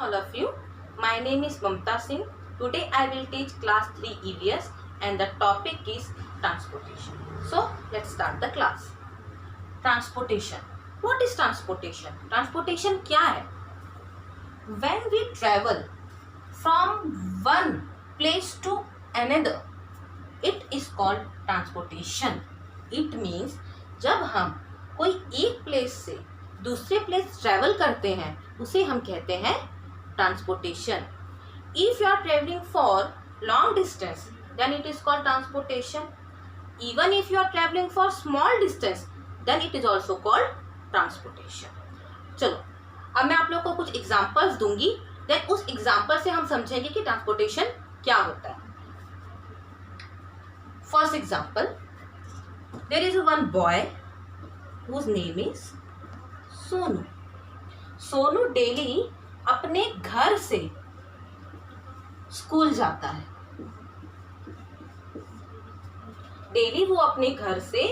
all of you. My name is Mamta Singh. Today I will teach class 3 EVS and the topic is transportation. So let's start the class. Transportation. What is transportation? Transportation क्या है? When we travel from one place to another, it is called transportation. It means जब हम कोई एक place से दूसरे place travel करते हैं उसे हम कहते हैं transportation. If you are travelling for long distance then it is called transportation. Even if you are travelling for small distance then it is also called transportation. चलो अब मैं आप लोग को कुछ एग्जाम्पल्स दूंगी, देन उस एग्जाम्पल से हम समझेंगे कि ट्रांसपोर्टेशन क्या होता है. First example, there is one boy whose name is Sonu. Sonu daily अपने घर से स्कूल जाता है. डेली वो अपने घर से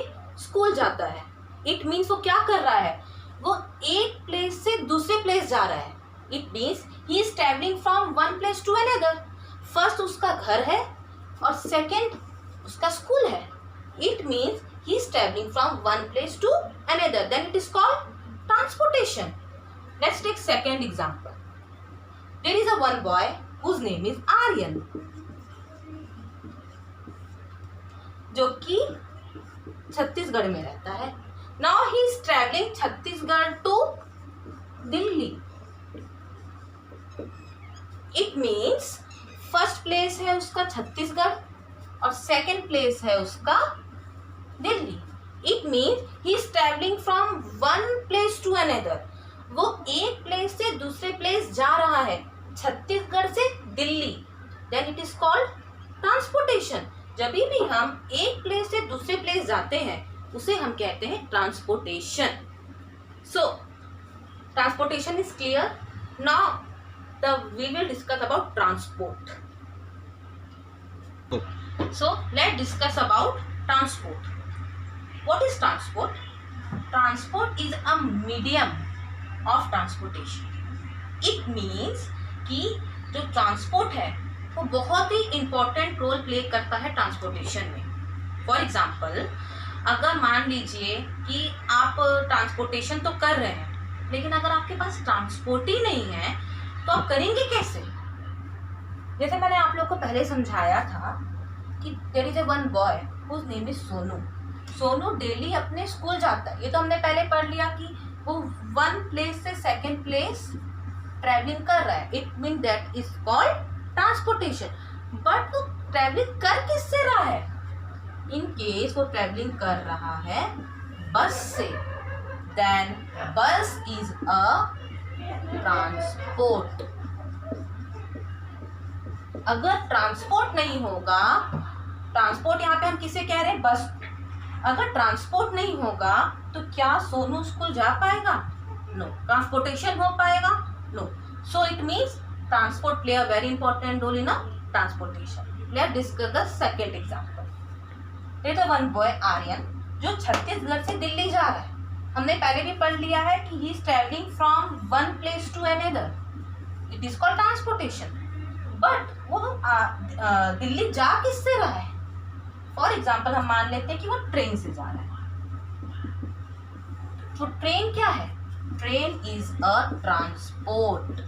स्कूल जाता है. इट मीन्स वो क्या कर रहा है? वो एक प्लेस से दूसरे प्लेस जा रहा है. It means he is travelling from one place to another. First उसका घर है और सेकेंड उसका स्कूल है. It means he is traveling from one place to another, then it is called transportation. Let's take second example. There is a one boy whose name is Aryan, जो कि छत्तीसगढ़ में रहता है. Now he is traveling Chhattisgarh to Delhi. It means first place है उसका छत्तीसगढ़ और second place है उसका Delhi. It means he is travelling from one place to another. वो एक प्लेस से दूसरे प्लेस जा रहा है, छत्तीसगढ़ से Delhi. Then it is called transportation. जब भी हम एक प्लेस से दूसरे प्लेस जाते हैं उसे हम कहते हैं transportation. So transportation is clear. Now we will discuss about transport. So let discuss about transport. What is transport? Transport is a medium of transportation. It means कि जो ट्रांसपोर्ट है वो बहुत ही इम्पोर्टेंट रोल प्ले करता है transportation में. For example, अगर मान लीजिए कि आप ट्रांसपोर्टेशन तो कर रहे हैं लेकिन अगर आपके पास ट्रांसपोर्ट ही नहीं है तो आप करेंगे कैसे? जैसे मैंने आप लोग को पहले समझाया था कि there is a one boy whose name is Sonu. Sonu daily अपने स्कूल जाता है. ये तो हमने पहले पढ़ लिया कि वो वन प्लेस से सेकंड प्लेस ट्रैवलिंग कर रहा है. It mean that is called transportation. But वो ट्रैवलिंग कर किससे रहा है? इन केस वो ट्रैवलिंग कर रहा है बस से, देन बस इज अ ट्रांसपोर्ट. अगर ट्रांसपोर्ट नहीं होगा, ट्रांसपोर्ट यहाँ पे हम किसे कह रहे हैं? बस. अगर ट्रांसपोर्ट नहीं होगा तो क्या सोनू स्कूल जा पाएगा? नो. ट्रांसपोर्टेशन हो पाएगा? No. So it means transport play a very important role in a transportation. Let's discuss the second example. There is one boy Aryan जो छत्तीसगढ़ से दिल्ली जा रहा है. हमने पहले भी पढ़ लिया है कि he is travelling from one place to another. It is called transportation. But वो दिल्ली जा किससे रहा है? फॉर एग्जाम्पल हम मान लेते हैं कि वो ट्रेन से जा रहा है. तो ट्रेन क्या है? Train is a transport.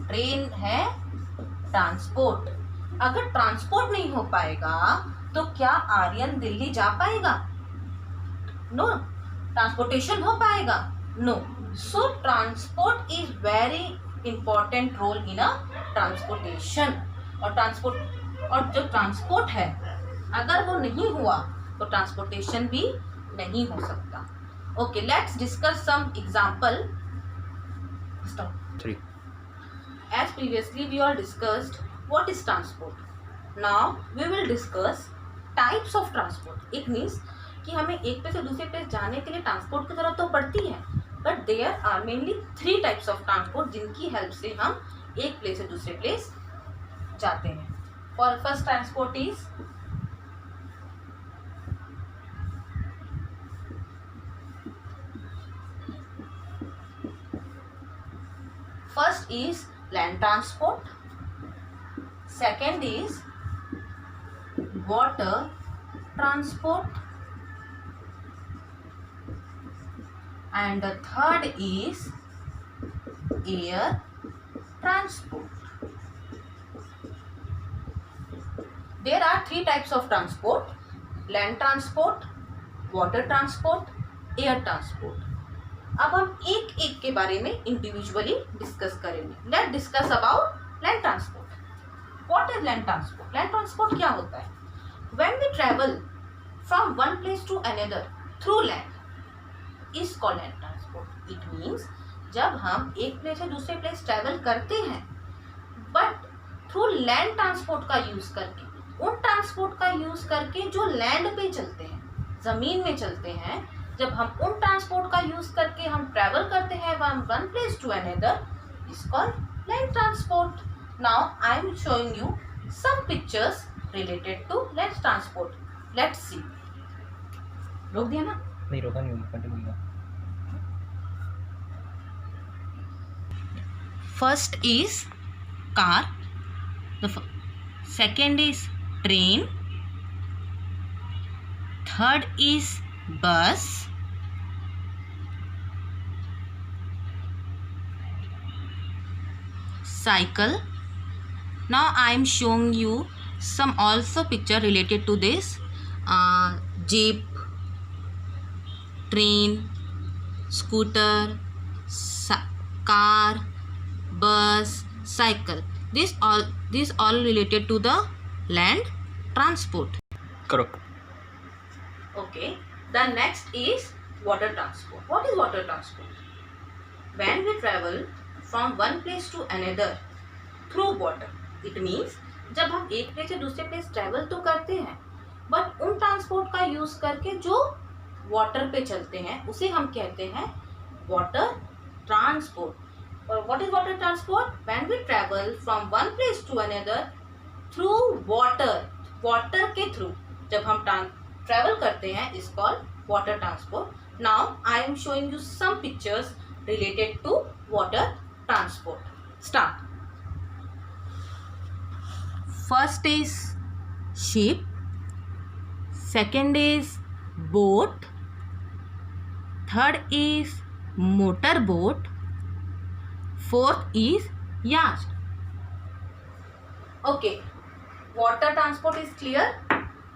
Train है ट्रांसपोर्ट. अगर ट्रांसपोर्ट नहीं हो पाएगा तो क्या आर्यन दिल्ली जा पाएगा? नो. ट्रांसपोर्टेशन हो पाएगा? No. So transport is very important role in a transportation. और जो ट्रांसपोर्ट है अगर वो नहीं हुआ तो ट्रांसपोर्टेशन भी नहीं हो सकता. Okay, let's discuss some example. As previously we all discussed what is transport. Now we will discuss types of transport. It means कि हमें एक प्लेस से दूसरे प्लेस जाने के लिए ट्रांसपोर्ट की जरूरत तो पड़ती है, but there are mainly 3 types of transport जिनकी हेल्प से हम एक प्लेस से दूसरे प्लेस जाते हैं. For first transport is First is land transport. Second is water transport. And the third is air transport. There are three types of transport: land transport, water transport, air transport. अब हम एक एक के बारे में individually discuss करेंगे. Let discuss about land transport. What is land transport? Land transport क्या होता है? When we travel from one place to another through land is called land transport. It means जब हम एक प्लेस से दूसरे प्लेस ट्रेवल करते हैं बट थ्रू लैंड ट्रांसपोर्ट का यूज करके, उन ट्रांसपोर्ट का यूज करके जो लैंड पे चलते हैं, जमीन में चलते हैं, जब हम उन ट्रांसपोर्ट का यूज करके हम ट्रेवल करते हैं from one place to another is called land transport. Now I am showing you some pictures related to land transport. Let's see. रोक दिया ना? नहीं रोका नहीं, continue. First is car, second is train, third is bus, cycle. Now I am showing you some also picture related to this. Jeep, train, scooter, car, bus, cycle. These all related to the land transport. Correct. Okay. The next is water transport. What is water transport? When we travel from one place to another through water. It means जब हम एक place से दूसरे place travel तो करते हैं but उन transport का यूज करके जो वाटर पे चलते हैं उसे हम कहते हैं water transport. Or what is water transport? When we travel from one place to another through water. Water के through जब हम travel करते हैं is called water transport. Now I am showing you some pictures related to water transport. Start. First is ship. Second is boat. Third is motor boat. Fourth is yacht. Okay, water transport is clear.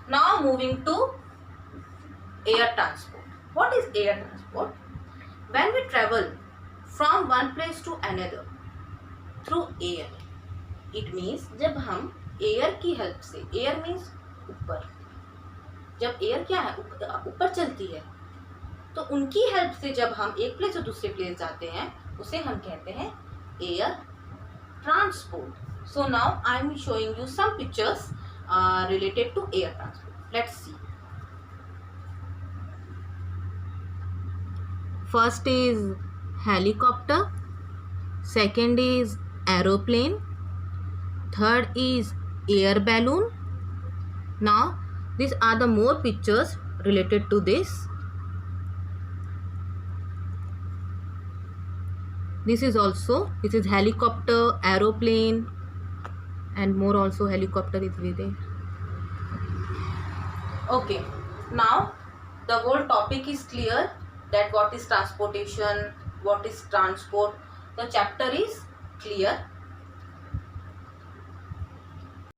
Now moving to air transport. What is air transport? When we travel from one place to another through air. It means जब हम air की help से, air means ऊपर, जब air क्या है ऊपर चलती है तो उनकी हेल्प से जब हम एक प्लेस से दूसरे प्लेस जाते हैं उसे हम कहते हैं air transport. So now I am showing you some pictures related to air transport. Let's see. First is helicopter, second is aeroplane, third is air balloon. Now this are the more pictures related to this. This is helicopter, aeroplane, and more also helicopter is there. Okay, now the whole topic is clear that what is transportation, what is transport. The chapter is clear.